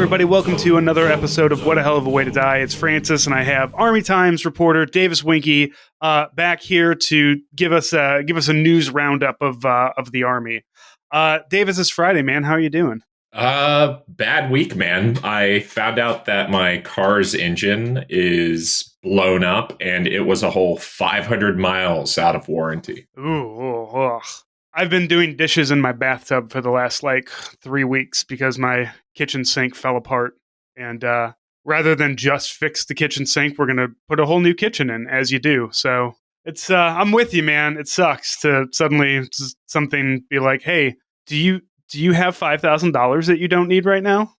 everybody. Welcome to another episode of What a Hell of a Way to Die. It's Francis, and I have Army Times reporter Davis Winkie back here to give us a news roundup of the Army. Davis, it's Friday, man. How are you doing? Bad week, man. I found out that my car's engine is blown up, and it was a whole 500 miles out of warranty. Ooh. I've been doing dishes in my bathtub for the last 3 weeks because my kitchen sink fell apart. And rather than just fix the kitchen sink, we're going to put a whole new kitchen in, as you do. So it's I'm with you, man. It sucks to suddenly something be like, hey, do you have $5,000 that you don't need right now?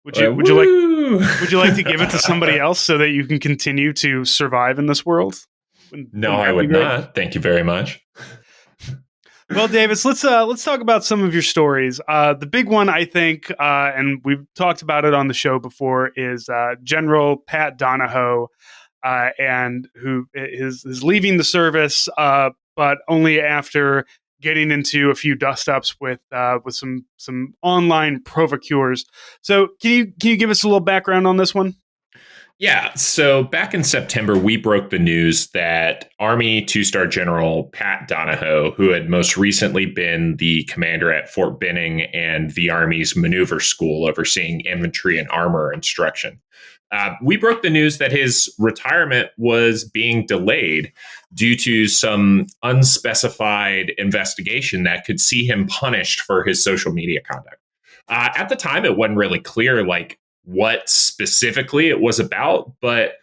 Would you like to give it to somebody else so that you can continue to survive in this world? No, I would not. Thank you very much. Well, Davis, let's talk about some of your stories. The big one, I think, and we've talked about it on the show before, is General Pat Donohoe, and who is leaving the service, but only after getting into a few dust-ups with some online provocateurs. So, can you give us a little background on this one? Yeah, so back in September, we broke the news that Army two-star General Pat Donohoe, who had most recently been the commander at Fort Benning and the Army's maneuver school overseeing infantry and armor instruction, we broke the news that his retirement was being delayed due to some unspecified investigation that could see him punished for his social media conduct. At the time, it wasn't really clear, what specifically it was about, but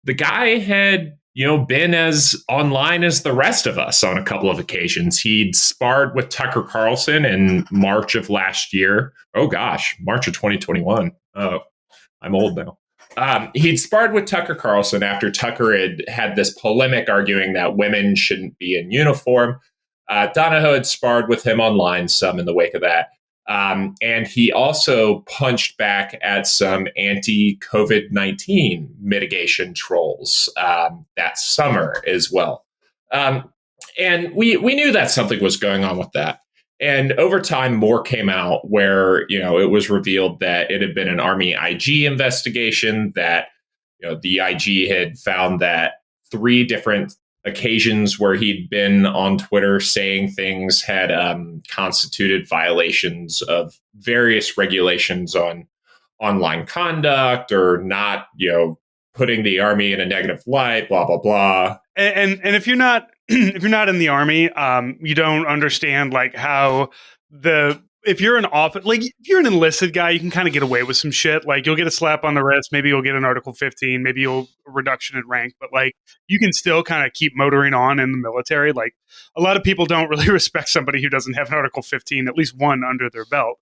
the guy had, been as online as the rest of us on a couple of occasions. He'd sparred with Tucker Carlson in March of last year. Oh gosh, March of 2021. Oh, I'm old now. He'd sparred with Tucker Carlson after Tucker had this polemic arguing that women shouldn't be in uniform. Donohoe had sparred with him online some in the wake of that. And he also punched back at some anti-COVID-19 mitigation trolls that summer as well. And we knew that something was going on with that. And over time, more came out where, it was revealed that it had been an Army IG investigation, that, the IG had found that 3 different occasions where he'd been on Twitter saying things had constituted violations of various regulations on online conduct or not, putting the Army in a negative light, blah, blah, blah. And if you're not if you're not in the Army, you don't understand how if you're an if you're an enlisted guy, you can kind of get away with some shit. You'll get a slap on the wrist, maybe you'll get an Article 15, maybe you'll a reduction in rank, but you can still kind of keep motoring on in the military. A lot of people don't really respect somebody who doesn't have an Article 15, at least one under their belt.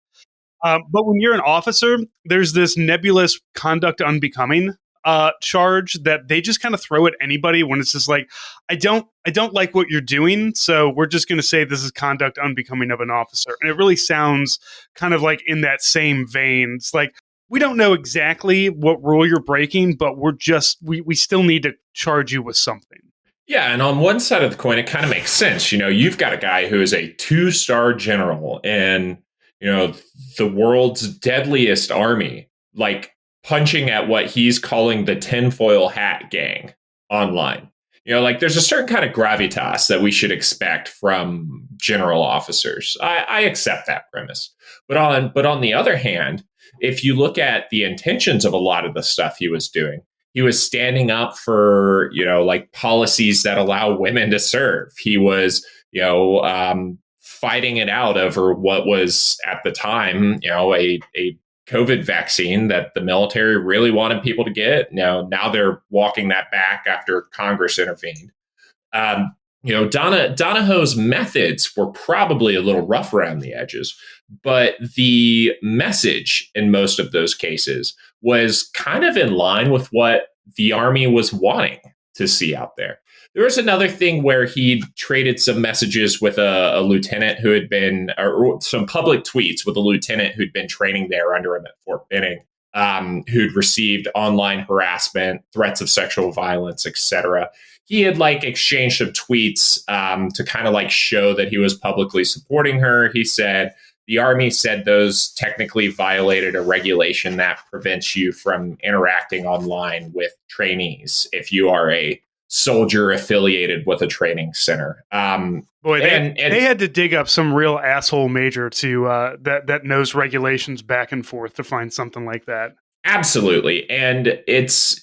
But when you're an officer, there's this nebulous conduct unbecoming charge that they just kind of throw at anybody when it's just I don't like what you're doing, so we're just going to say this is conduct unbecoming of an officer. And it really sounds kind of in that same vein. It's we don't know exactly what rule you're breaking, but we still need to charge you with something. Yeah, and on one side of the coin, it kind of makes sense. You've got a guy who is a 2-star general in, the world's deadliest army, punching at what he's calling the tinfoil hat gang online. There's a certain kind of gravitas that we should expect from general officers. I accept that premise. But on the other hand, if you look at the intentions of a lot of the stuff he was doing, he was standing up for, policies that allow women to serve. He was, fighting it out over what was at the time, a COVID vaccine that the military really wanted people to get. Now they're walking that back after Congress intervened. Donahoe's methods were probably a little rough around the edges, but the message in most of those cases was kind of in line with what the Army was wanting to see out there. There was another thing where he traded some messages with a lieutenant who had been, or some public tweets with a lieutenant who'd been training there under him at Fort Benning, who'd received online harassment, threats of sexual violence, etc. He had exchanged some tweets to kind of show that he was publicly supporting her. He said, The Army said those technically violated a regulation that prevents you from interacting online with trainees if you are a soldier affiliated with a training center. Boy, they And had to dig up some real asshole major to that knows regulations back and forth to find something like that. absolutely, and it's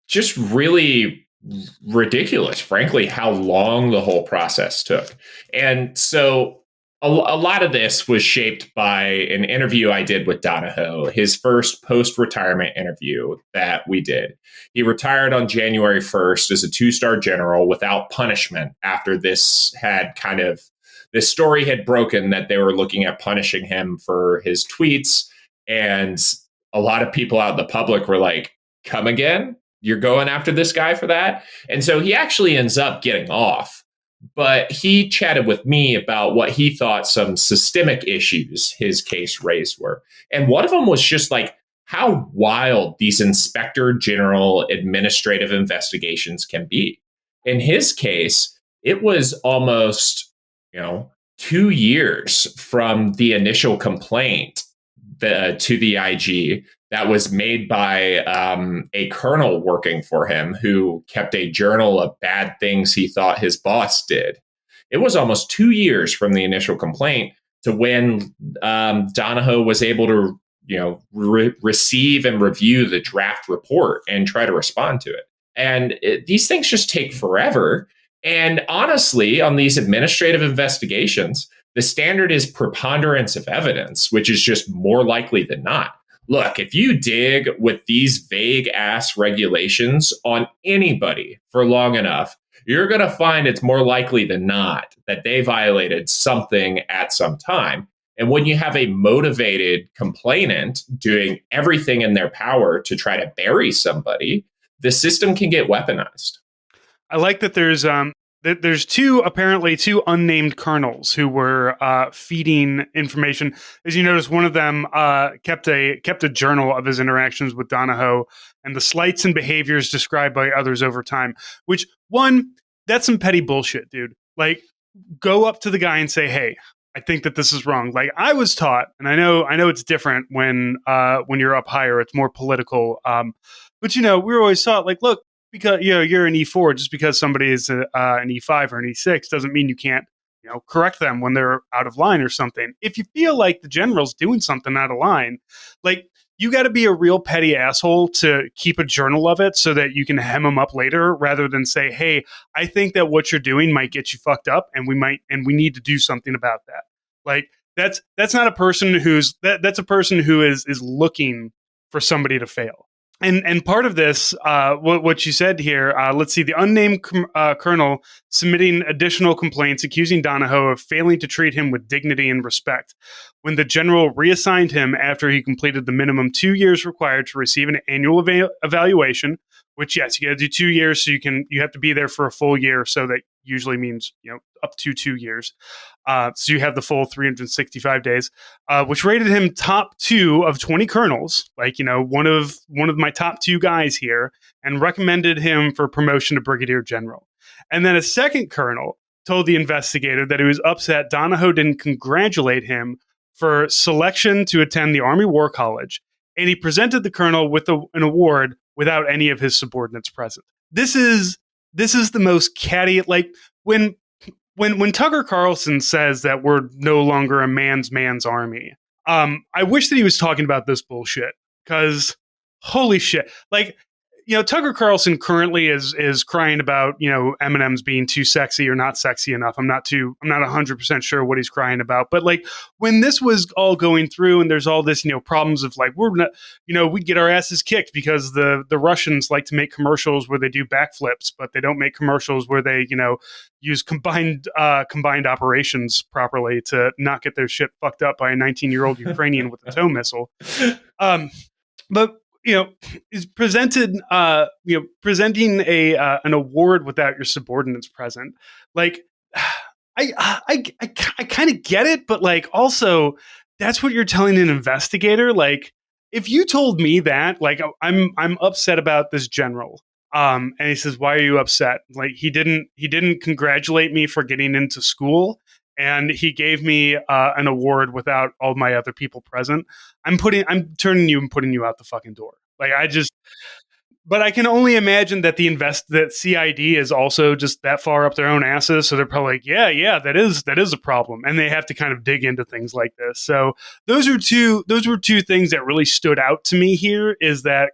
just really ridiculous, frankly, how long the whole process took. And so a lot of this was shaped by an interview I did with Donohoe, his first post retirement interview that we did. He retired on January 1st as a 2-star general without punishment after this story had broken that they were looking at punishing him for his tweets. And a lot of people out in the public were like, come again? You're going after this guy for that? And so he actually ends up getting off. But he chatted with me about what he thought some systemic issues his case raised were. And one of them was just like how wild these inspector general administrative investigations can be. In his case, it was almost, 2 years from the initial complaint to the IG that was made by a colonel working for him who kept a journal of bad things he thought his boss did. It was almost 2 years from the initial complaint to when Donohoe was able to, receive and review the draft report and try to respond to it. And these things just take forever. And honestly, on these administrative investigations, the standard is preponderance of evidence, which is just more likely than not. Look, if you dig with these vague ass regulations on anybody for long enough, you're going to find it's more likely than not that they violated something at some time. And when you have a motivated complainant doing everything in their power to try to bury somebody, the system can get weaponized. I like that there's two unnamed colonels who were feeding information. As you notice, one of them kept a journal of his interactions with Donohoe and the slights and behaviors described by others over time. Which one? That's some petty bullshit, dude. Like, go up to the guy and say, "Hey, I think that this is wrong." Like I was taught, and I know it's different when you're up higher. It's more political. But we were always taught, like, look, because you're an E4, just because somebody is an E5 or an E6 doesn't mean you can't correct them when they're out of line or something. If you feel like the general's doing something out of line, like, you got to be a real petty asshole to keep a journal of it so that you can hem them up later, rather than say, "Hey, I think that what you're doing might get you fucked up, and we need to do something about that." Like, that's not a person that's a person who is looking for somebody to fail. And part of this, what you said here, let's see, the unnamed colonel submitting additional complaints accusing Donohoe of failing to treat him with dignity and respect. When the general reassigned him after he completed the minimum 2 years required to receive an annual evaluation, which, yes, you got to do 2 years, so you have to be there for a full year, so that usually means up to 2 years. So you have the full 365 days, which rated him top 2 of 20 colonels, like one of my top 2 guys here, and recommended him for promotion to brigadier general. And then a second colonel told the investigator that he was upset Donohoe didn't congratulate him for selection to attend the Army War College, and he presented the colonel with an award without any of his subordinates present. This is the most catty. Like, when Tucker Carlson says that we're no longer a man's army, I wish that he was talking about this bullshit, because holy shit, like, Tucker Carlson currently is crying about M&M's being too sexy or not sexy enough. I'm not 100% sure what he's crying about, but like, when this was all going through and there's all this problems of, like, we're not, we'd get our asses kicked because the Russians like to make commercials where they do backflips, but they don't make commercials where they use combined operations properly to not get their shit fucked up by a 19-year-old Ukrainian with a tow missile. But is presenting an award without your subordinates present. Like, I kind of get it, but like, also, that's what you're telling an investigator. Like, if you told me that, like, I'm upset about this general, and he says, "Why are you upset?" Like, he didn't congratulate me for getting into school, and he gave me an award without all my other people present, I'm turning you and putting you out the fucking door. Like I just, but I can only imagine that that CID is also just that far up their own asses. So they're probably like, yeah, that is a problem, and they have to kind of dig into things like this. So those were two things that really stood out to me here. Is that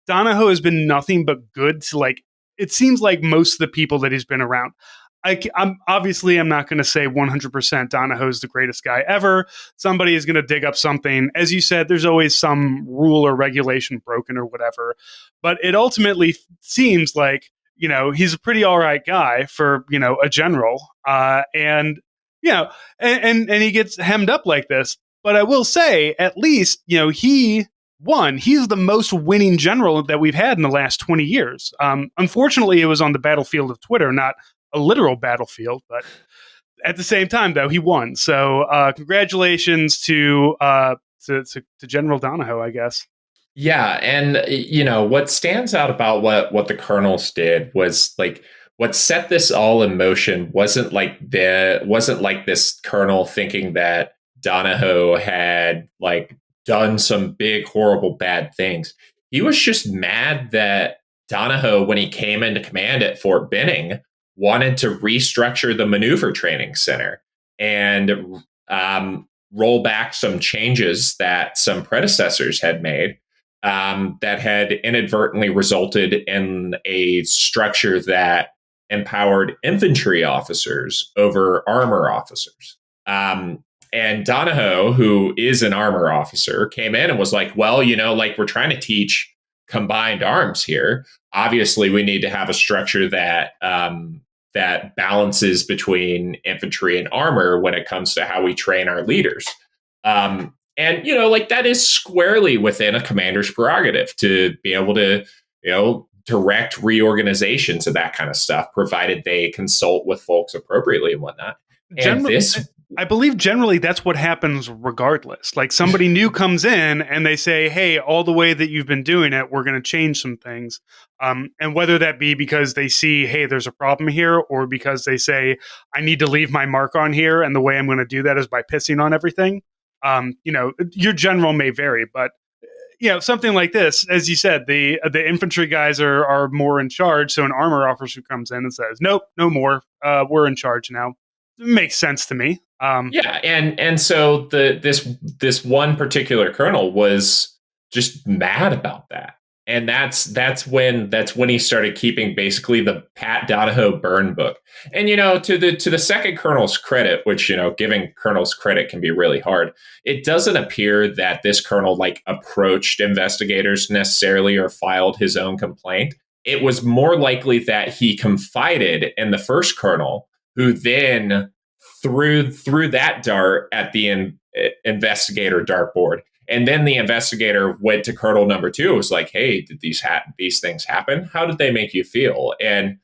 Donohoe has been nothing but good to like. It seems like most of the people that he's been around. I'm not going to say 100% Donahoe's the greatest guy ever. Somebody is going to dig up something. As you said, there's always some rule or regulation broken or whatever. But it ultimately seems like, he's a pretty all right guy for, a general. And, you know, and he gets hemmed up like this. But I will say, at least, he won. He's the most winning general that we've had in the last 20 years. Unfortunately, it was on the battlefield of Twitter, not a literal battlefield, but at the same time, though, he won. So, congratulations to General Donohoe, I guess. Yeah, and what stands out about what the colonels did was like what set this all in motion wasn't like this colonel thinking that Donohoe had like done some big horrible bad things. He was just mad that Donohoe, when he came into command at Fort Benning, wanted to restructure the maneuver training center and roll back some changes that some predecessors had made that had inadvertently resulted in a structure that empowered infantry officers over armor officers. And Donohoe, who is an armor officer, came in and was like, well, like we're trying to teach combined arms here. Obviously, we need to have a structure that balances between infantry and armor when it comes to how we train our leaders. And like that is squarely within a commander's prerogative to be able to, direct reorganizations of that kind of stuff, provided they consult with folks appropriately and whatnot. And I believe generally that's what happens regardless. Like somebody new comes in and they say, hey, all the way that you've been doing it, we're going to change some things. And whether that be because they see, hey, there's a problem here, or because they say, I need to leave my mark on here. And the way I'm going to do that is by pissing on everything. Your general may vary, but something like this, as you said, the infantry guys are more in charge. So an armor officer comes in and says, nope, no more. We're in charge now. It makes sense to me. Yeah, and so this one particular colonel was just mad about that, and that's when he started keeping basically the Pat Donohoe burn book. And to the second colonel's credit, which giving colonels credit can be really hard, it doesn't appear that this colonel like approached investigators necessarily or filed his own complaint. It was more likely that he confided in the first colonel, who then threw that dart at the investigator dartboard. And then the investigator went to Colonel number two. It was like, hey, did these things happen? How did they make you feel? And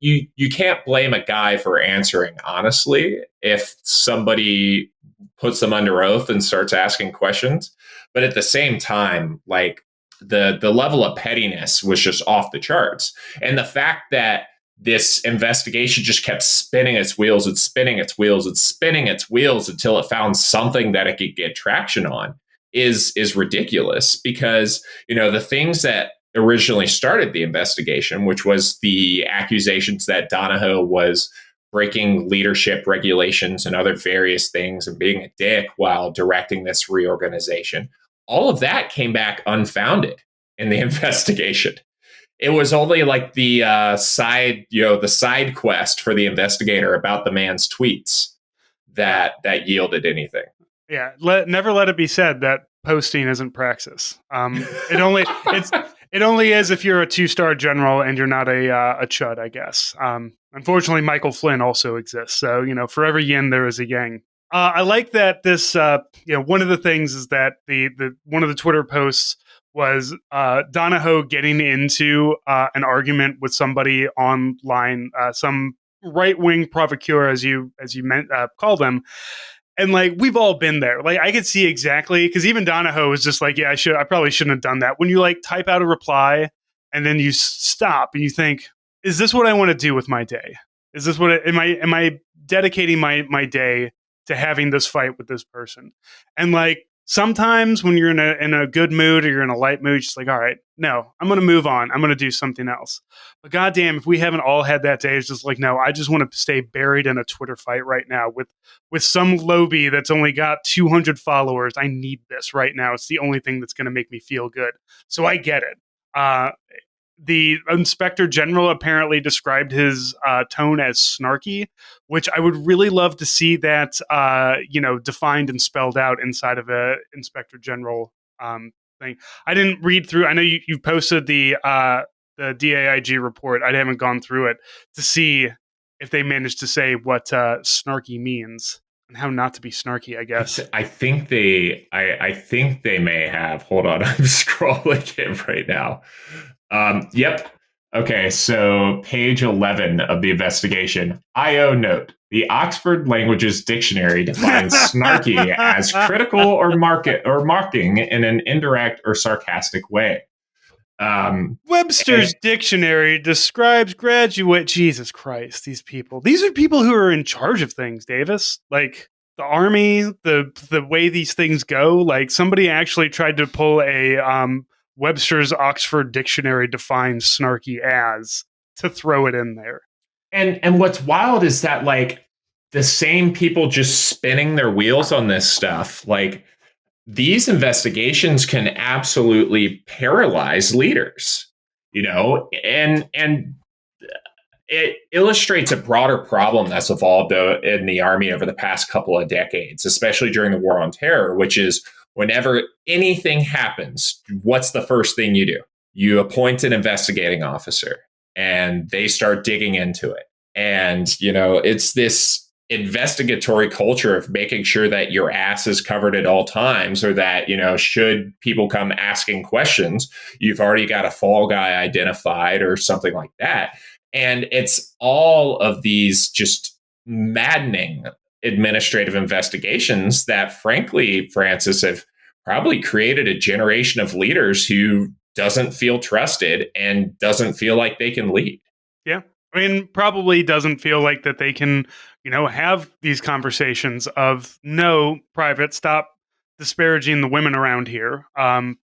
you can't blame a guy for answering honestly if somebody puts them under oath and starts asking questions. But at the same time, like the level of pettiness was just off the charts. And the fact that this investigation just kept spinning its wheels and spinning its wheels and spinning its wheels until it found something that it could get traction on is ridiculous. Because the things that originally started the investigation, which was the accusations that Donohoe was breaking leadership regulations and other various things and being a dick while directing this reorganization, all of that came back unfounded in the investigation. It was only like the side quest for the investigator about the man's tweets that yielded anything. Yeah, never let it be said that posting isn't praxis. It only is if you're a 2-star general and you're not a chud, I guess. Unfortunately, Michael Flynn also exists. So for every yin there is a yang. I like that this. One of the things is that the one of the Twitter posts was Donohoe getting into an argument with somebody online, some right wing provocateur, as you call them. And like we've all been there. Like I could see exactly, because even Donohoe was just like, yeah, I probably shouldn't have done that. When you like type out a reply and then you stop and you think, is this what I want to do with my day? Is this am I dedicating my day to having this fight with this person. And like sometimes when you're in a good mood or you're in a light mood, just like, all right, no, I'm gonna move on. I'm gonna do something else. But goddamn, if we haven't all had that day, it's just like, no, I just want to stay buried in a Twitter fight right now with some lobby that's only got 200 followers. I need this right now. It's the only thing that's gonna make me feel good. So I get it. The inspector general apparently described his tone as snarky, which I would really love to see that defined and spelled out inside of a inspector general thing. I didn't read through. I know you posted the DAIG report. I haven't gone through it to see if they managed to say what snarky means and how not to be snarky, I guess. I think they may have. Hold on, I'm scrolling it right now. Yep. Okay, so page 11 of the investigation. IO note: the Oxford Languages Dictionary defines snarky as critical or mocking in an indirect or sarcastic way. Webster's Dictionary describes graduate. Jesus Christ, these people. These are people who are in charge of things, Davis. Like the army, the way these things go. Like somebody actually tried to pull a Webster's Oxford Dictionary defines snarky as to throw it in there. And what's wild is that like the same people just spinning their wheels on this stuff, like these investigations can absolutely paralyze leaders, and it illustrates a broader problem that's evolved in the Army over the past couple of decades, especially during the War on Terror, which is whenever anything happens, what's the first thing you do? You appoint an investigating officer and they start digging into it. And, it's this investigatory culture of making sure that your ass is covered at all times, or that, should people come asking questions, you've already got a fall guy identified or something like that. And it's all of these just maddening administrative investigations that, frankly, Francis, have probably created a generation of leaders who doesn't feel trusted and doesn't feel like they can lead. Yeah. I mean, probably doesn't feel like that they can, have these conversations of no, private, stop disparaging the women around here. And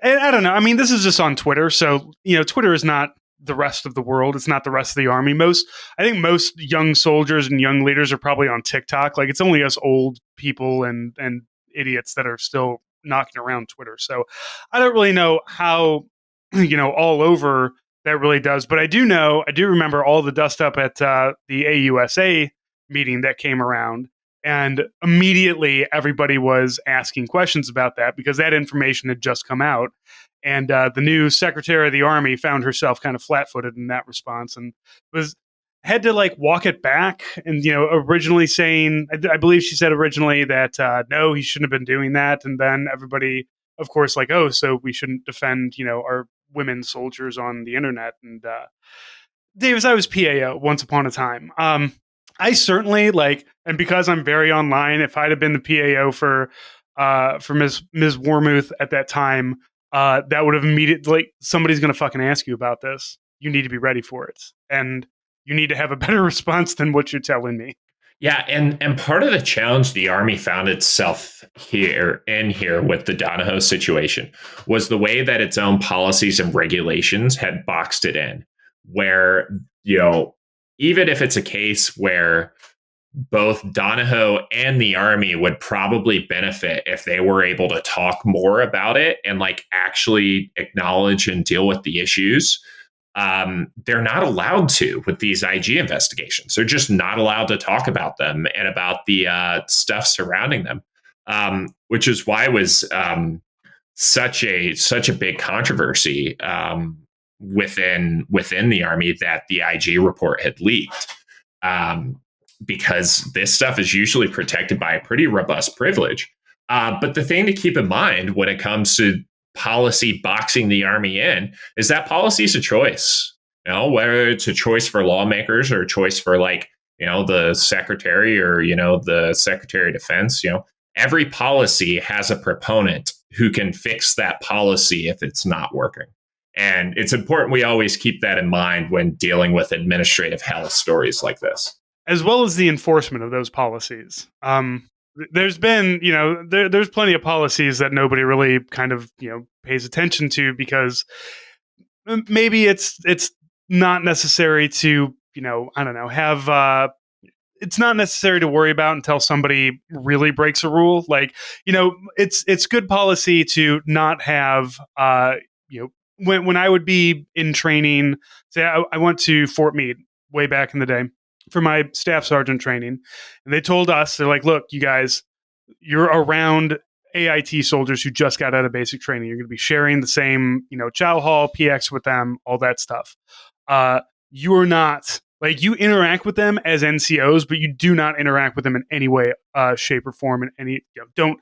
I don't know. I mean, this is just on Twitter. So, Twitter is not the rest of the world. It's not the rest of the army. I think most young soldiers and young leaders are probably on TikTok. Like it's only us old people and idiots that are still knocking around Twitter. So I don't really know how, all over that really does. But I do remember all the dust up at the AUSA meeting that came around. And immediately everybody was asking questions about that because that information had just come out. And the new Secretary of the Army found herself kind of flat-footed in that response and had to like walk it back. And, originally saying, I believe she said originally that, no, he shouldn't have been doing that. And then everybody, of course, like, oh, so we shouldn't defend, our women soldiers on the internet. And Davis, I was PAO once upon a time. I certainly and because I'm very online, if I'd have been the PAO for Ms. Wormuth at that time, that would have immediately somebody's going to fucking ask you about this. You need to be ready for it, and you need to have a better response than what you're telling me. Yeah, and part of the challenge the Army found itself here with the Donohoe situation was the way that its own policies and regulations had boxed it in, where, even if it's a case where both Donohoe and the Army would probably benefit if they were able to talk more about it and actually acknowledge and deal with the issues, they're not allowed to with these IG investigations. They're just not allowed to talk about them and about the stuff surrounding them, which is why it was such a big controversy within the Army that the IG report had leaked, because this stuff is usually protected by a pretty robust privilege. But the thing to keep in mind when it comes to policy boxing the Army in is that policy is a choice. Whether it's a choice for lawmakers or a choice for the secretary or the Secretary of Defense. Every policy has a proponent who can fix that policy if it's not working. And it's important we always keep that in mind when dealing with administrative hell stories like this. as well as the enforcement of those policies. There's been, there's plenty of policies that nobody really kind of, pays attention to because maybe it's not necessary to, I don't know, have it's not necessary to worry about until somebody really breaks a rule. Like, it's good policy to not have, when I would be in training, say I went to Fort Meade way back in the day for my staff sergeant training, and they told us, they're like, look, you guys, you're around AIT soldiers who just got out of basic training. You're going to be sharing the same, chow hall, PX with them, all that stuff. You are not like, you interact with them as NCOs, but you do not interact with them in any way, shape, or form. In any, don't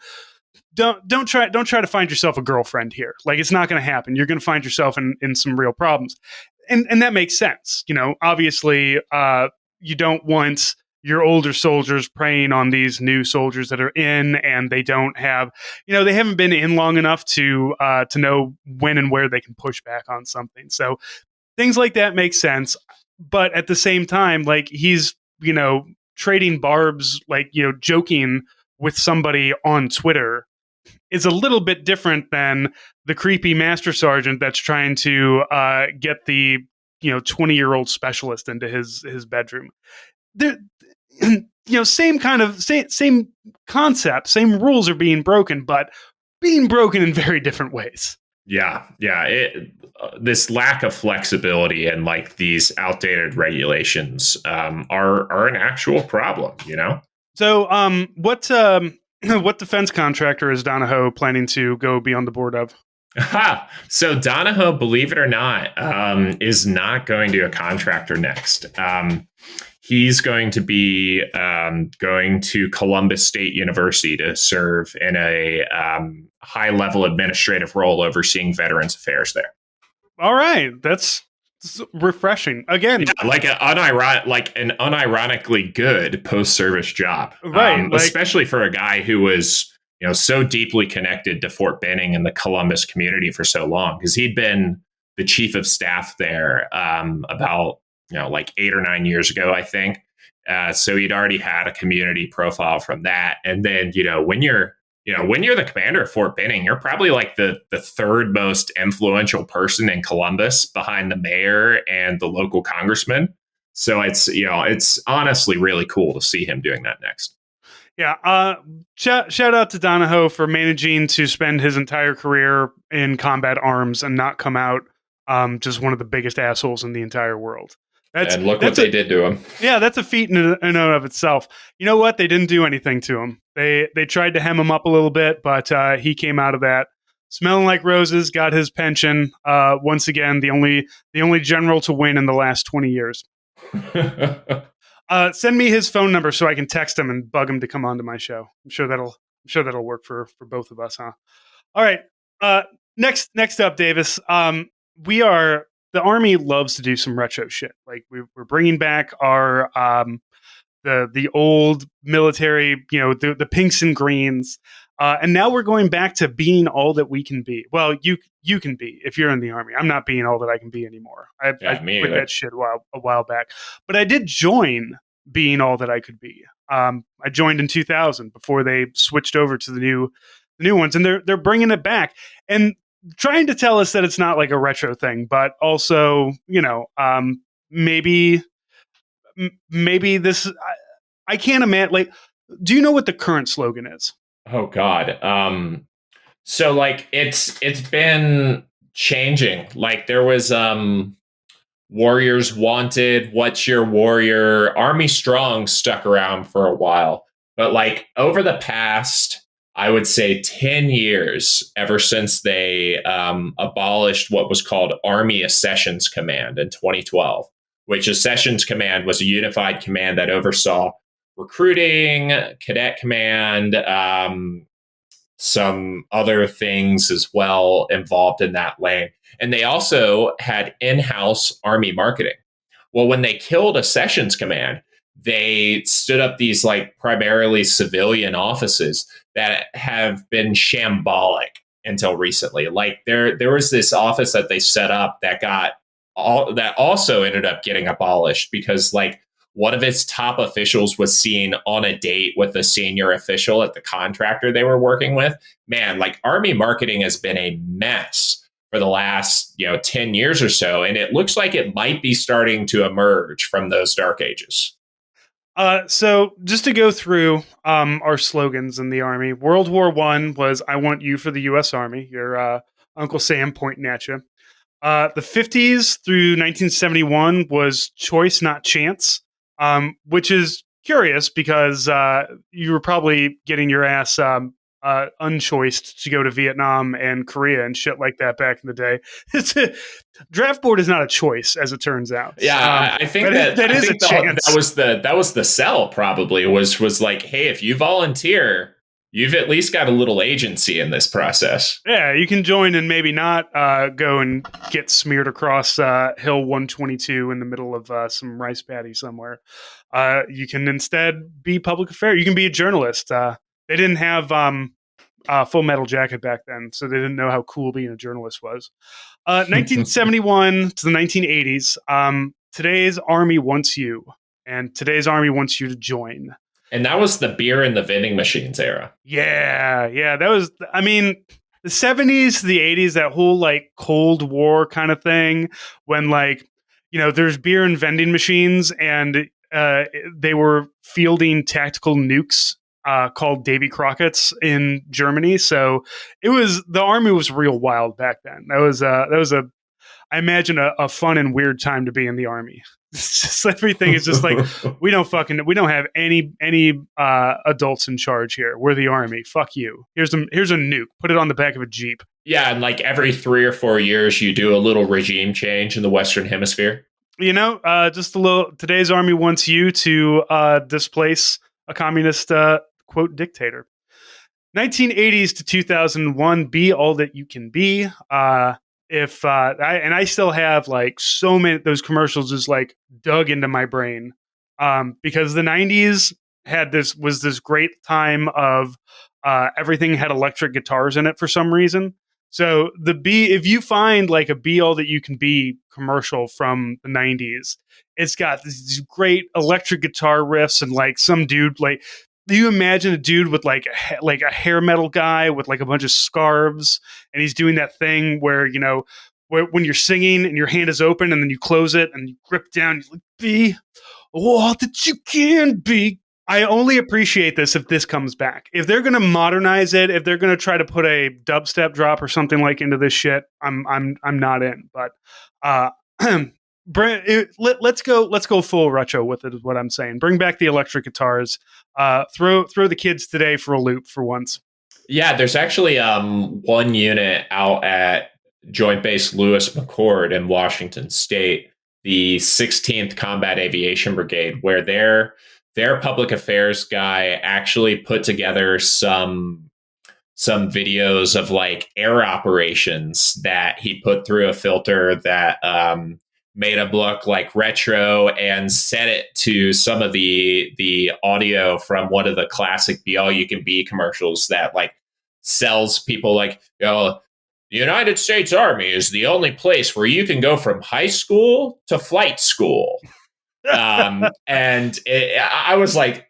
try to find yourself a girlfriend here. Like, it's not going to happen. You're going to find yourself in some real problems, and that makes sense. Obviously, you don't want your older soldiers preying on these new soldiers that are in, and they don't have, they haven't been in long enough to know when and where they can push back on something. So things like that make sense. But at the same time, like, he's, trading barbs, like, joking with somebody on Twitter is a little bit different than the creepy master sergeant that's trying to get the 20-year-old specialist into his bedroom. There, same kind of same concept, same rules are being broken, but being broken in very different ways. Yeah. This lack of flexibility and like these outdated regulations are an actual problem. So, what defense contractor is Donohoe planning to go be on the board of? Aha! So Donohoe, believe it or not, is not going to a contractor next. He's going to be going to Columbus State University to serve in a high-level administrative role overseeing Veterans Affairs there. All right, that's refreshing. Again, yeah, like an unironically good post-service job, right? Especially for a guy who was so deeply connected to Fort Benning and the Columbus community for so long, because he'd been the chief of staff there about like 8 or 9 years ago, I think. So he'd already had a community profile from that. And then when you're the commander of Fort Benning, you're probably like the third most influential person in Columbus behind the mayor and the local congressman. So it's honestly really cool to see him doing that next. Yeah. Shout out to Donohoe for managing to spend his entire career in combat arms and not come out just one of the biggest assholes in the entire world. And look what they did to him. Yeah, that's a feat in and of itself. You know what? They didn't do anything to him. They tried to hem him up a little bit, but he came out of that smelling like roses. Got his pension. Once again, the only general to win in the last 20 years. Send me his phone number so I can text him and bug him to come onto my show. I'm sure that'll work for both of us, huh? All right. Next up, Davis. The Army loves to do some retro shit. Like, we're bringing back our the old military, the pinks and greens, and now we're going back to being all that we can be. Well, you can be if you're in the Army. I'm not being all that I can be anymore. I quit that shit a while back, but I did join being all that I could be. I joined in 2000 before they switched over to the new ones, and they're bringing it back and trying to tell us that it's not like a retro thing, but also, maybe this. I can't imagine. Like, do you know what the current slogan is? Oh God. So like it's been changing. Like, there was Warriors Wanted, What's Your Warrior? Army Strong stuck around for a while, but like over the past, I would say 10 years, ever since they abolished what was called Army Accessions Command in 2012, which Accessions Command was a unified command that oversaw recruiting, cadet command, some other things as well involved in that lane. And they also had in-house Army marketing. Well, when they killed Accessions Command, they stood up these like primarily civilian offices that have been shambolic until recently. Like there was this office that they set up that also ended up getting abolished because like one of its top officials was seen on a date with a senior official at the contractor they were working with. Man, like Army marketing has been a mess for the last 10 years or so, and it looks like it might be starting to emerge from those dark ages. So just to go through our slogans in the Army, World War One was "I want you for the U.S. Army." Your Uncle Sam pointing at you. The 50s through 1971 was choice, not chance, which is curious because you were probably getting your ass unchoiced to go to Vietnam and Korea and shit like that back in the day. Draft board is not a choice, as it turns out. Yeah, I think that is a chance. that was the sell. Probably was like, hey, if you volunteer, you've at least got a little agency in this process. Yeah, you can join and maybe not go and get smeared across Hill 122 in the middle of some rice paddy somewhere. You can instead be public affairs. You can be a journalist. They didn't have Full Metal Jacket back then, so they didn't know how cool being a journalist was. 1971 to the 1980s, today's Army wants you, and today's Army wants you to join. And that was the beer and the vending machines era. Yeah, that was. I mean, the 70s to the 80s, that whole like Cold War kind of thing, when there's beer and vending machines, and they were fielding tactical nukes called Davy Crockett's in Germany. So the Army was real wild back then. That was I imagine a fun and weird time to be in the Army. It's just everything is just like we don't have any adults in charge here. We're the Army. Fuck you. Here's a nuke. Put it on the back of a Jeep. Yeah, and like every 3 or 4 years, you do a little regime change in the Western Hemisphere. Just a little. Today's Army wants you to displace a communist quote dictator. 1980s to 2001, be all that you can be. I still have like so many those commercials just like dug into my brain because the 90s was this great time of everything had electric guitars in it for some reason. So if you find like a be all that you can be commercial from the 90s, it's got these great electric guitar riffs and like some dude like, do you imagine a dude with like a hair metal guy with like a bunch of scarves, and he's doing that thing where when you're singing and your hand is open and then you close it and you grip down, you like, be all that you can be. I only appreciate this if this comes back. If they're going to modernize it, if they're going to try to put a dubstep drop or something like into this shit, I'm not in. But let's go full retro with it. Is what I'm saying. Bring back the electric guitars. Throw the kids today for a loop for once. Yeah, there's actually one unit out at Joint Base Lewis McChord in Washington State, the 16th Combat Aviation Brigade, where their public affairs guy actually put together some videos of like air operations that he put through a filter that made them look like retro and set it to some of the audio from one of the classic Be All You Can Be commercials that like sells people like, the United States Army is the only place where you can go from high school to flight school. I was like,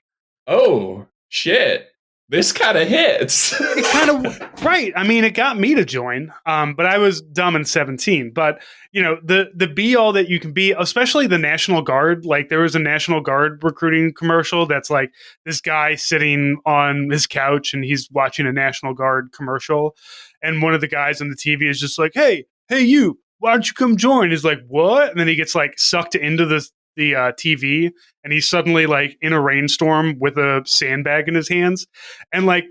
oh shit, this kind of hits. It kind of right. I mean, it got me to join, but I was dumb and 17. But the be all that you can be, especially the National Guard. Like there was a National Guard recruiting commercial that's like this guy sitting on his couch and he's watching a National Guard commercial, and one of the guys on the TV is just like, hey you, why don't you come join? He's like, what? And then he gets like sucked into the TV, and he's suddenly like in a rainstorm with a sandbag in his hands. And like,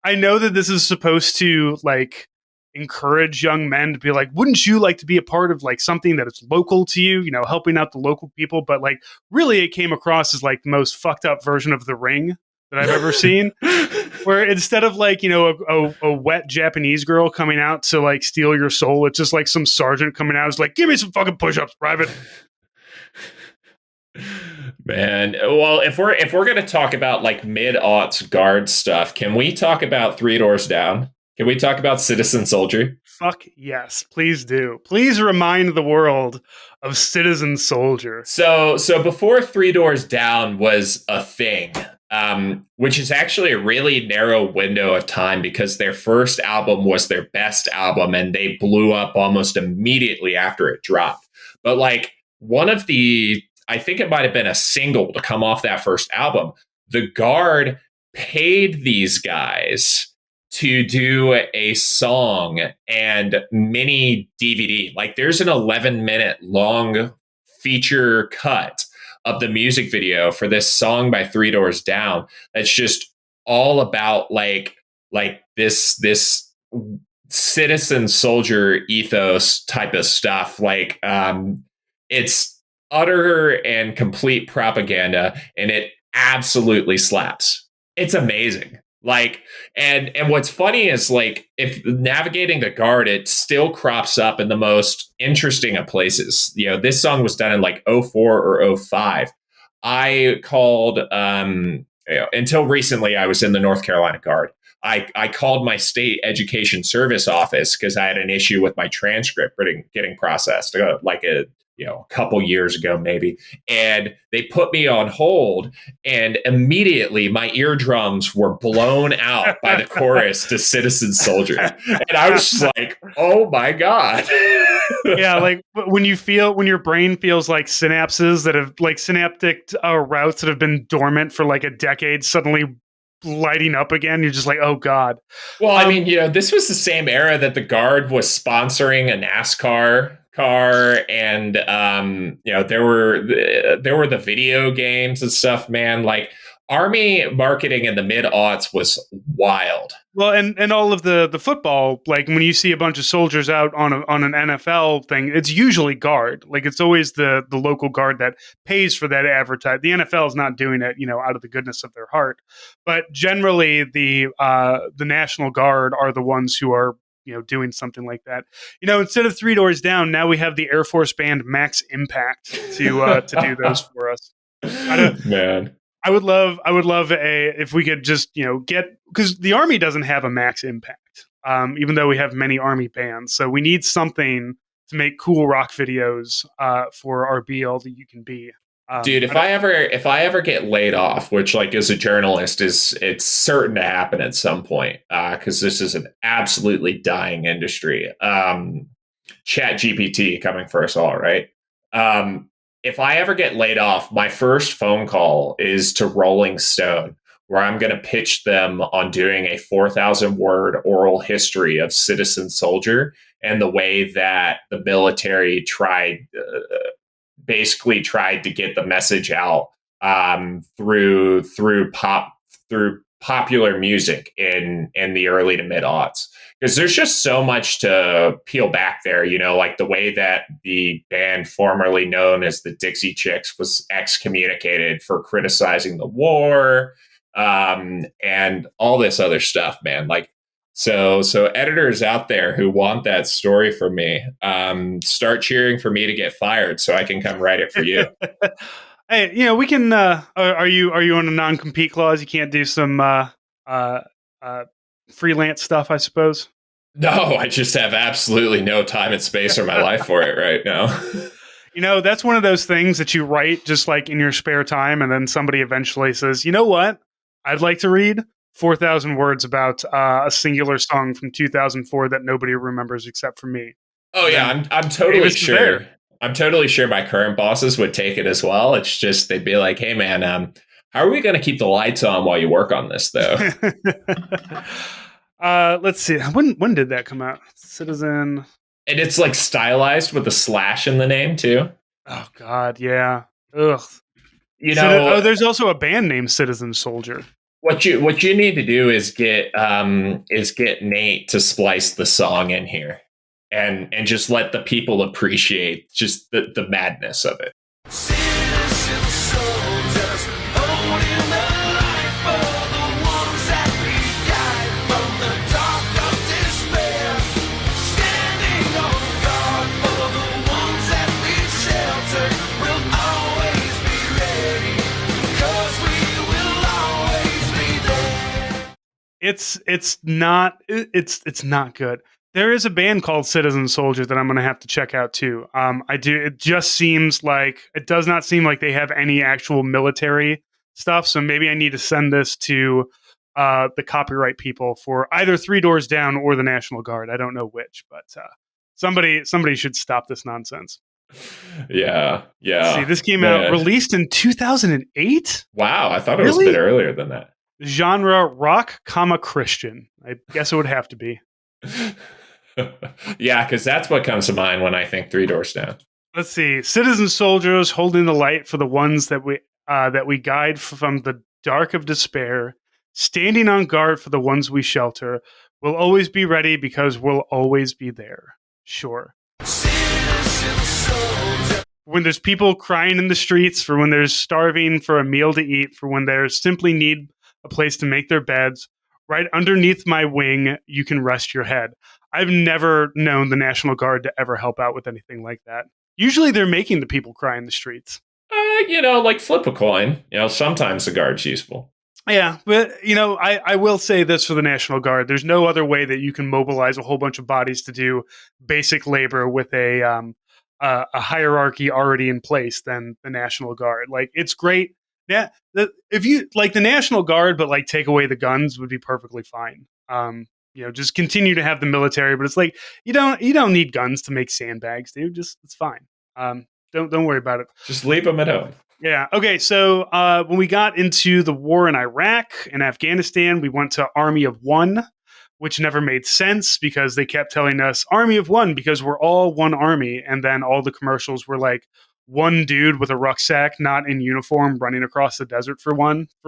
I know that this is supposed to like encourage young men to be like, wouldn't you like to be a part of like something that is local to you, helping out the local people? But like, really, it came across as like the most fucked up version of The Ring that I've ever seen. Where instead of like, a wet Japanese girl coming out to like steal your soul, it's just like some sergeant coming out is like, give me some fucking push-ups, private. Man, well, if we're gonna talk about like mid-aughts guard stuff, can we talk about Three Doors Down? Can we talk about Citizen Soldier? Fuck yes, please do. Please remind the world of Citizen Soldier. So before Three Doors Down was a thing, which is actually a really narrow window of time because their first album was their best album and they blew up almost immediately after it dropped. But like one of the, I think it might have been a single to come off that first album, The Guard paid these guys to do a song and mini DVD. Like there's an 11-minute long feature cut of the music video for this song by Three Doors Down that's just all about like this citizen soldier ethos type of stuff. Like it's utter and complete propaganda and it absolutely slaps. It's amazing. Like and what's funny is like if navigating the Guard, it still crops up in the most interesting of places. You know, this song was done in like '04 or '05. I called until recently I was in the North Carolina Guard. I called my state education service office because I had an issue with my transcript getting processed like a couple years ago maybe, and they put me on hold, and immediately my eardrums were blown out by the chorus to Citizen Soldier, and I was just like, oh my god. Yeah, like when your brain feels like synapses that have like synaptic routes that have been dormant for like a decade suddenly lighting up again, you're just like, oh god. Well, I mean, this was the same era that the Guard was sponsoring a NASCAR car, and there were the video games and stuff, man. Like Army marketing in the mid-aughts was wild. Well, and all of the football, like when you see a bunch of soldiers out on an NFL thing, it's usually Guard. Like it's always the local Guard that pays for that advertise. The NFL is not doing it, out of the goodness of their heart. But generally, the National Guard are the ones who are doing something like that. Instead of Three Doors Down, now we have the Air Force band Max Impact to do those for us. Man. I would love if we could just get, because the Army doesn't have a Max Impact, even though we have many Army bands. So we need something to make cool rock videos for our Be All That You Can Be. Dude, if I ever get laid off, which like as a journalist it's certain to happen at some point, because this is an absolutely dying industry. Chat GPT coming for us all, right? If I ever get laid off, my first phone call is to Rolling Stone, where I'm going to pitch them on doing a 4,000 word oral history of Citizen Soldier and the way that the military basically tried to get the message out through popular music in the early to mid aughts. Because there's just so much to peel back there, like the way that the band formerly known as the Dixie Chicks was excommunicated for criticizing the war, and all this other stuff, man. Like, so editors out there who want that story from me, start cheering for me to get fired so I can come write it for you. Hey, we can. Are you on a non-compete clause? You can't do some freelance stuff, I suppose. No, I just have absolutely no time and space or my life for it right now. That's one of those things that you write just like in your spare time, and then somebody eventually says, you know what? I'd like to read 4,000 words about a singular song from 2004 that nobody remembers except for me. Oh yeah, I'm totally sure. I'm totally sure my current bosses would take it as well. It's just they'd be like, "Hey man, how are we going to keep the lights on while you work on this, though?" Let's see. When did that come out? Citizen. And it's like stylized with a slash in the name too. Oh God, yeah. Ugh. There's also a band named Citizen Soldier. What you need to do is get Nate to splice the song in here, and just let the people appreciate just the madness of it. Citizen soldiers, holding the light for the ones that we died from the dark of despair, standing on guard for the ones that we sheltered. We'll always be ready, 'cause we will always be there. it's not good. There is a band called Citizen Soldier that I'm going to have to check out too. I do. It just seems like it does not seem like they have any actual military stuff. So maybe I need to send this to the copyright people for either Three Doors Down or the National Guard. I don't know which, but somebody should stop this nonsense. Yeah, Let's see. yeah. This came out Man. released in 2008. Wow, I thought it was a bit Really? earlier than that. Genre rock, comma Christian. I guess it would have to be. Yeah, because that's what comes to mind when I think Three Doors Down. Let's see. Citizen soldiers holding the light for the ones that we guide from the dark of despair, standing on guard for the ones we shelter. We'll always be ready because we'll always be there. Sure. When there's people crying in the streets, for when there's starving for a meal to eat, for when there's simply need a place to make their beds, right underneath my wing, you can rest your head. I've never known the National Guard to ever help out with anything like that. Usually they're making the people cry in the streets. Like flip a coin. Sometimes the guard's useful. Yeah, but I will say this for the National Guard: there's no other way that you can mobilize a whole bunch of bodies to do basic labor with a hierarchy already in place than the National Guard. Like it's great. Yeah, if you like the National Guard, but like take away the guns would be perfectly fine. Just continue to have the military, but it's like you don't need guns to make sandbags, dude. Just it's fine. Don't worry about it. Just leave them at home. Yeah. Okay. So when we got into the war in Iraq and Afghanistan, we went to Army of One, which never made sense because they kept telling us Army of One because we're all one army. And then all the commercials were like one dude with a rucksack, not in uniform, running across the desert for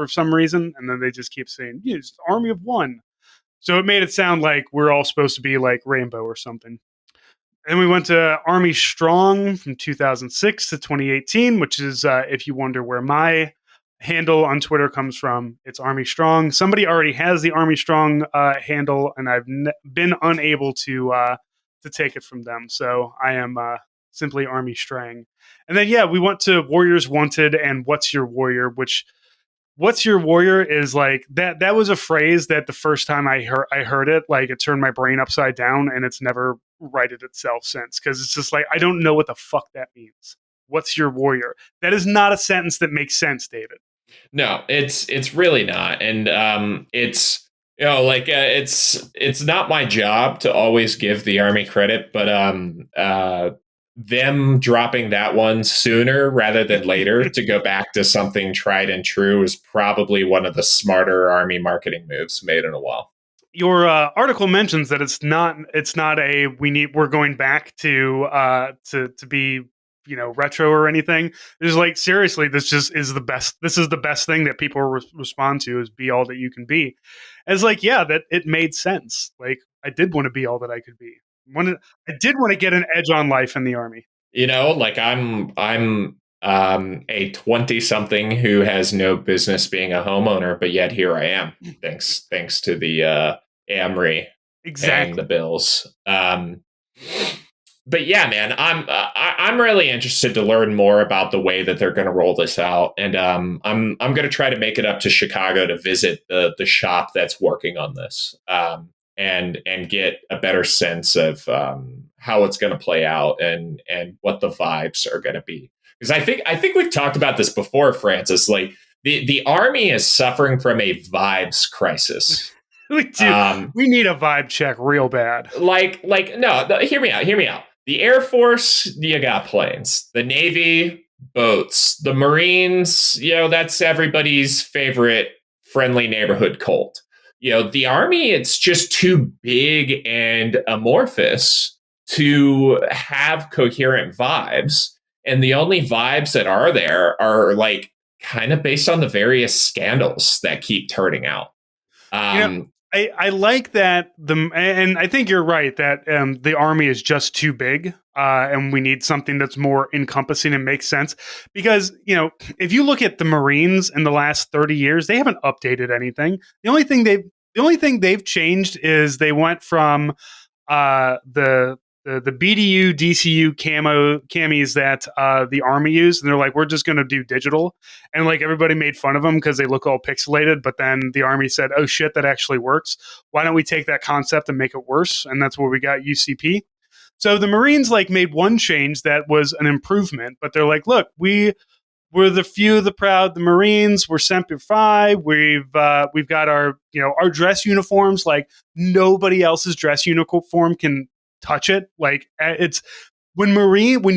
some reason. And then they just keep saying, it's Army of One. So it made it sound like we're all supposed to be like Rainbow or something. And we went to Army Strong from 2006 to 2018, which is, if you wonder where my handle on Twitter comes from, it's Army Strong. Somebody already has the Army Strong handle, and I've been unable to take it from them. So I am simply Army Strang. And then, yeah, we went to Warriors Wanted and What's Your Warrior, which What's Your Warrior is like that was a phrase that the first time I heard it, like it turned my brain upside down, and it's never righted itself since, because it's just like I don't know what the fuck that means. What's your warrior? That is not a sentence that makes sense, David. No, it's really not, and it's it's not my job to always give the Army credit, but them dropping that one sooner rather than later to go back to something tried and true is probably one of the smarter Army marketing moves made in a while. Your article mentions that it's not we're going back to be retro or anything. It's like seriously, this just is the best. This is the best thing that people respond to is be all that you can be. And it's like, yeah, that it made sense. Like I did want to be all that I could be. I did want to get an edge on life in the Army. Like I'm a 20 something who has no business being a homeowner, but yet here I am. Thanks to the AMRI paying the bills. But yeah, man, I'm really interested to learn more about the way that they're going to roll this out, and I'm going to try to make it up to Chicago to visit the shop that's working on this, and get a better sense of how it's going to play out and what the vibes are going to be. Because I think we've talked about this before, Francis. Like the Army is suffering from a vibes crisis. We need a vibe check real bad. No, hear me out. The Air Force, you got planes. The Navy, boats. The Marines, that's everybody's favorite friendly neighborhood cult. The Army, it's just too big and amorphous to have coherent vibes. And the only vibes that are there are like kind of based on the various scandals that keep turning out. I like that and I think you're right that the Army is just too big, and we need something that's more encompassing and makes sense. Because if you look at the Marines in the last 30 years, they haven't updated anything. The only thing they've changed is they went from the the BDU DCU camis that the army used, and they're like, we're just going to do digital, and like everybody made fun of them because they look all pixelated. But then the army said, oh shit, that actually works. Why don't we take that concept and make it worse? And that's where we got UCP. So the Marines like made one change that was an improvement, but they're like, look, we're the few, the proud, the Marines. We're Semper Fi. We've got our our dress uniforms. Like nobody else's dress uniform can touch it. Like it's when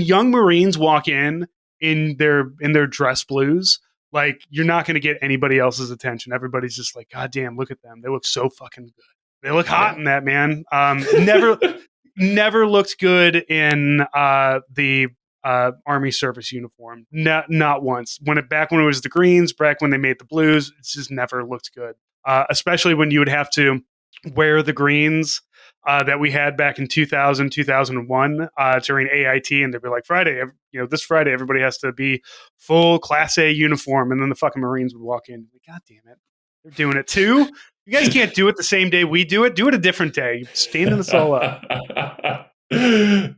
young Marines walk in their dress blues. Like you're not going to get anybody else's attention. Everybody's just like, God damn, look at them. They look so fucking good. They look hot Yeah. in that, man. Never looked good in the army service uniform. Not once. Back when it was the greens, back when they made the blues, it's just never looked good. Especially when you would have to wear the greens that we had back in 2000, 2001 during AIT, and they'd be like, Friday, this Friday, everybody has to be full Class A uniform, and then the fucking Marines would walk in. Like, God damn it, they're doing it too. You guys can't do it the same day we do it. Do it a different day. Standing us all up.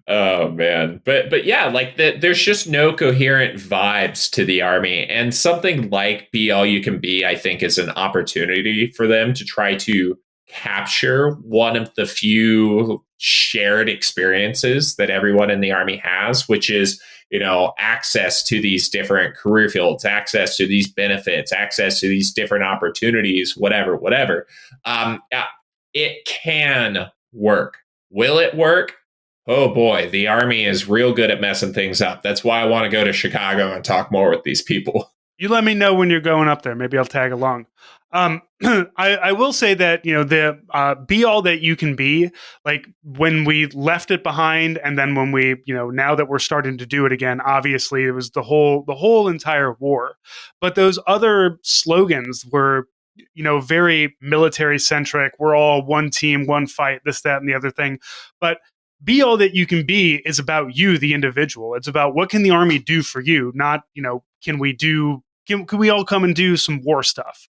Oh man, but yeah, like there's just no coherent vibes to the army, and something like Be All You Can Be, I think, is an opportunity for them to try to capture one of the few shared experiences that everyone in the army has, which is access to these different career fields, access to these benefits, access to these different opportunities, whatever. Yeah, it can work. Will it work? Oh boy, the army is real good at messing things up. That's why I want to go to Chicago and talk more with these people. You let me know when you're going up there. Maybe I'll tag along. I will say that the Be All That You Can Be, like when we left it behind, and then when we now that we're starting to do it again, obviously it was the whole entire war. But those other slogans were very military centric. We're all one team, one fight, this, that, and the other thing. But Be All That You Can Be is about you, the individual. It's about what can the army do for you, not can we all come and do some war stuff?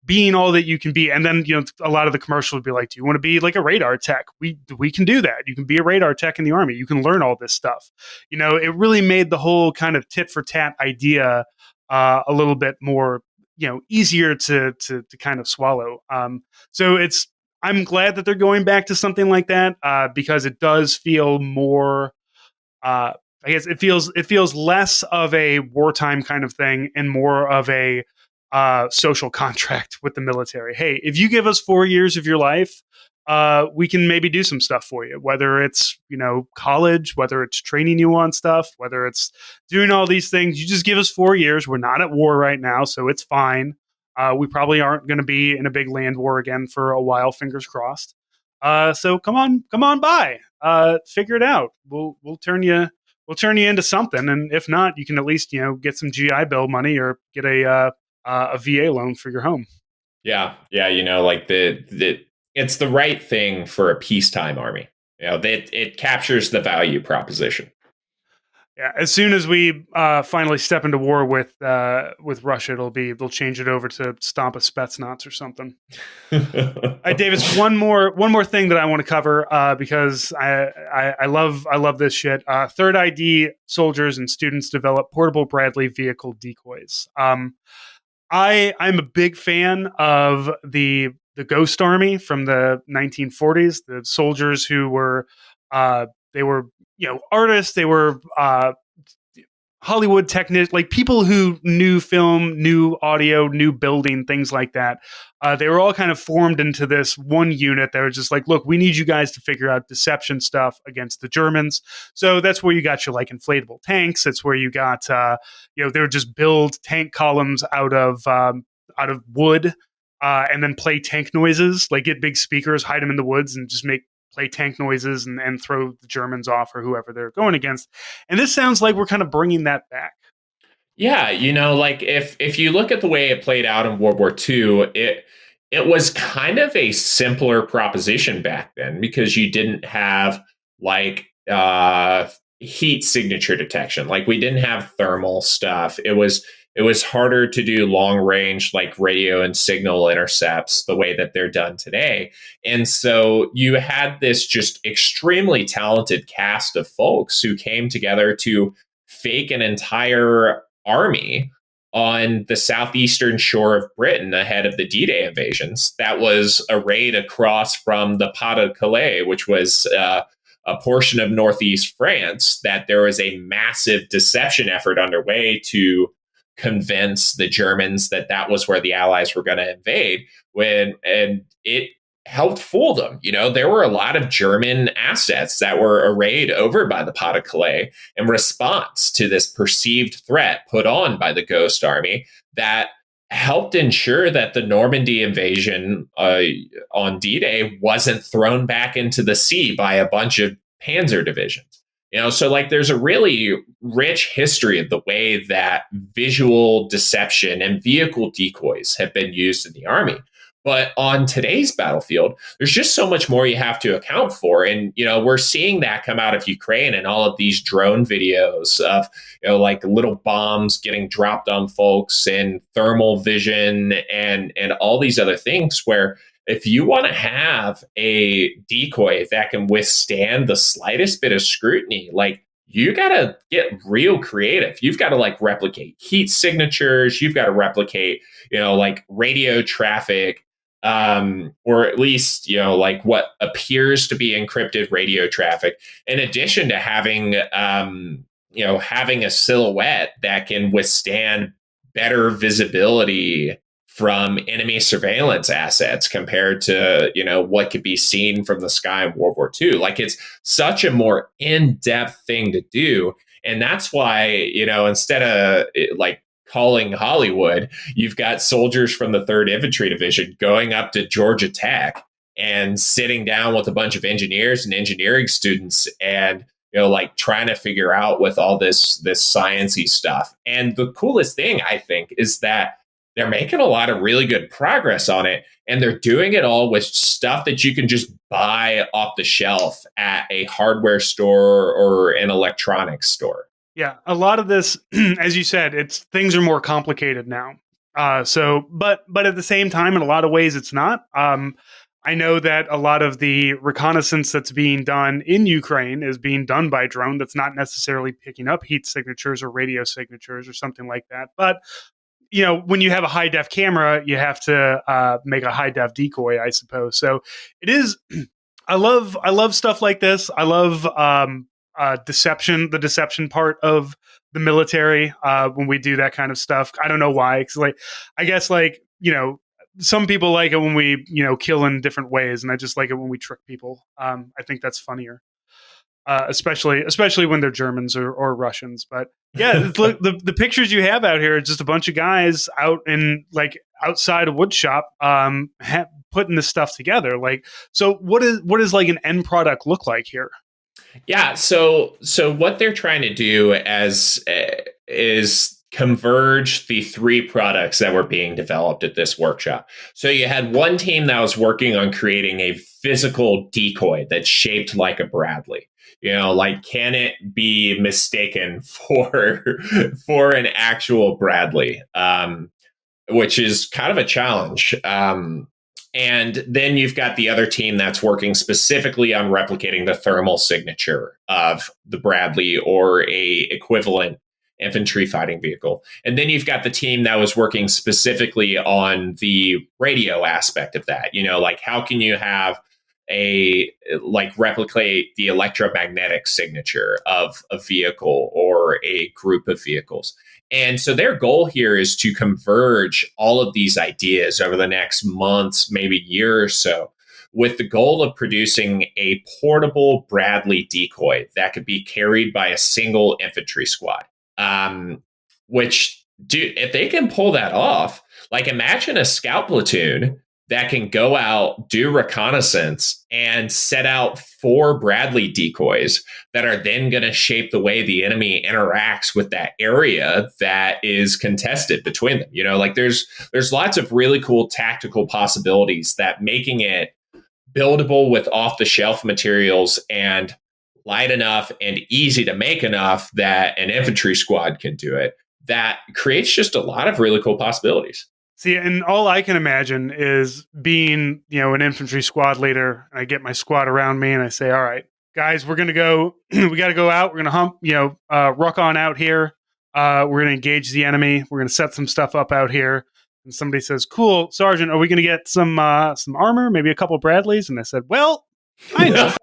Being all that you can be. And then, a lot of the commercials would be like, do you want to be like a radar tech? We can do that. You can be a radar tech in the army. You can learn all this stuff. It really made the whole kind of tit for tat idea a little bit more, easier to kind of swallow. So I'm glad that they're going back to something like that because it does feel more, I guess it feels less of a wartime kind of thing and more of a social contract with the military. Hey, if you give us 4 years of your life, we can maybe do some stuff for you. Whether it's college, whether it's training you on stuff, whether it's doing all these things. You just give us 4 years. We're not at war right now, so it's fine. We probably aren't going to be in a big land war again for a while. Fingers crossed. So come on by. Figure it out. We'll turn you into something, and if not, you can at least get some GI Bill money or get a VA loan for your home. Yeah, like it's the right thing for a peacetime army. It captures the value proposition. Yeah, as soon as we finally step into war with Russia, they'll change it over to stomp a Spetsnaz or something. All right, Davis, one more thing that I want to cover because I love this shit. Third ID soldiers and students develop portable Bradley vehicle decoys. I'm a big fan of the Ghost Army from the 1940s. The soldiers who were they were artists. They were Hollywood technicians, like people who knew film, knew audio, knew building, things like that. They were all kind of formed into this one unit. They were just like, look, we need you guys to figure out deception stuff against the Germans. So that's where you got your like inflatable tanks. That's where you got, they would just build tank columns out of wood and then play tank noises, like get big speakers, hide them in the woods and just play tank noises and throw the Germans off or whoever they're going against. And this sounds like we're kind of bringing that back. Yeah, like if you look at the way it played out in World War II, it was kind of a simpler proposition back then because you didn't have like heat signature detection. Like we didn't have thermal stuff. It was It was harder to do long range, like radio and signal intercepts, the way that they're done today. And so you had this just extremely talented cast of folks who came together to fake an entire army on the southeastern shore of Britain ahead of the D-Day invasions. That was a raid across from the Pas de Calais, which was a portion of northeast France, that there was a massive deception effort underway to convince the Germans that that was where the Allies were going to invade. And it helped fool them. There were a lot of German assets that were arrayed over by the Pas de Calais in response to this perceived threat put on by the Ghost Army that helped ensure that the Normandy invasion on D-Day wasn't thrown back into the sea by a bunch of panzer divisions. So like there's a really rich history of the way that visual deception and vehicle decoys have been used in the army. But on today's battlefield, there's just so much more you have to account for. And, we're seeing that come out of Ukraine and all of these drone videos of, like little bombs getting dropped on folks and thermal vision and all these other things where if you want to have a decoy that can withstand the slightest bit of scrutiny, like you got to get real creative. You've got to like replicate heat signatures. You've got to replicate, like radio traffic, or at least, like what appears to be encrypted radio traffic, in addition to having, having a silhouette that can withstand better visibility from enemy surveillance assets compared to, what could be seen from the sky in World War II. Like it's such a more in-depth thing to do. And that's why, instead of like calling Hollywood, you've got soldiers from the 3rd Infantry Division going up to Georgia Tech and sitting down with a bunch of engineers and engineering students and, like trying to figure out with all this sciencey stuff. And the coolest thing, I think, is that they're making a lot of really good progress on it. And they're doing it all with stuff that you can just buy off the shelf at a hardware store or an electronics store. Yeah, a lot of this, as you said, things are more complicated now. But at the same time, in a lot of ways, it's not. I know that a lot of the reconnaissance that's being done in Ukraine is being done by drone. That's not necessarily picking up heat signatures or radio signatures or something like that. But when you have a high def camera, you have to make a high def decoy, I suppose. So it is. I love stuff like this. I love deception, the deception part of the military when we do that kind of stuff. I don't know why, because I guess some people like it when we kill in different ways, and I just like it when we trick people. I think that's funnier. Especially when they're Germans or Russians. But yeah, look, the pictures you have out here are just a bunch of guys out in outside a wood shop, putting this stuff together. So what does like an end product look like here? Yeah, so what they're trying to do is converge the 3 products that were being developed at this workshop. So you had one team that was working on creating a physical decoy that's shaped like a Bradley. Can it be mistaken for an actual Bradley? Which is kind of a challenge. And then you've got the other team that's working specifically on replicating the thermal signature of the Bradley or a equivalent infantry fighting vehicle. And then you've got the team that was working specifically on the radio aspect of that. How can you have replicate the electromagnetic signature of a vehicle or a group of vehicles. And so their goal here is to converge all of these ideas over the next months, maybe year or so, with the goal of producing a portable Bradley decoy that could be carried by a single infantry squad. Which, dude, if they can pull that off, imagine a scout platoon that can go out, do reconnaissance, and set out 4 Bradley decoys that are then going to shape the way the enemy interacts with that area that is contested between them. There's lots of really cool tactical possibilities that making it buildable with off-the-shelf materials and light enough and easy to make enough that an infantry squad can do it that creates just a lot of really cool possibilities. See, and all I can imagine is being, an infantry squad leader. And I get my squad around me and I say, all right, guys, we're going to go, we got to go out. We're going to ruck on out here. We're going to engage the enemy. We're going to set some stuff up out here. And somebody says, cool, Sergeant, are we going to get some armor, maybe a couple Bradleys? And I said, well, kind of.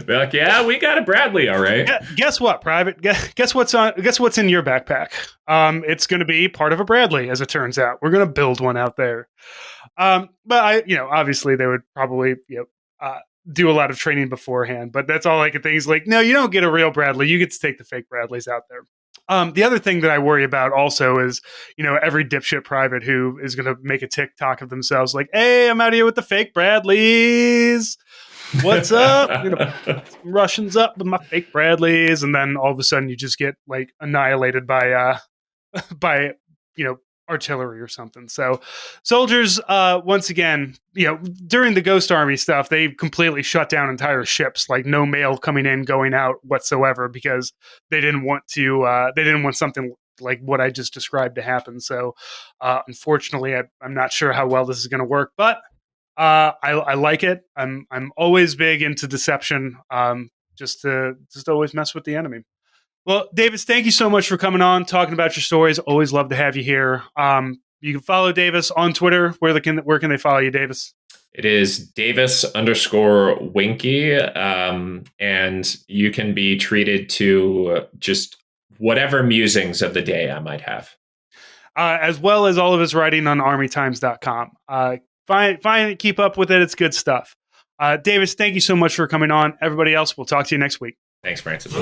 They're like, yeah, we got a Bradley, all right. Guess what, Private? Guess what's in your backpack? It's going to be part of a Bradley, as it turns out. We're going to build one out there. But obviously they would probably, do a lot of training beforehand. But that's all I could think is like, no, you don't get a real Bradley. You get to take the fake Bradleys out there. The other thing that I worry about also is, every dipshit private who is going to make a TikTok of themselves like, hey, I'm out here with the fake Bradleys. What's up? Russians up with my fake Bradleys. And then all of a sudden you just get like annihilated by artillery or something. So soldiers, once again, during the Ghost Army stuff, they completely shut down entire ships, like no mail coming in, going out whatsoever, because they didn't want something like what I just described to happen. So unfortunately, I'm not sure how well this is going to work, but I like it. I'm always big into deception, just to always mess with the enemy. Well, Davis, thank you so much for coming on, talking about your stories. Always love to have you here. You can follow Davis on Twitter. Where can they follow you, Davis? It is Davis_Winkie. And you can be treated to just whatever musings of the day I might have. As well as all of his writing on armytimes.com. Find keep up with it. It's good stuff. Davis, thank you so much for coming on. Everybody else, we'll talk to you next week. Thanks, Francis.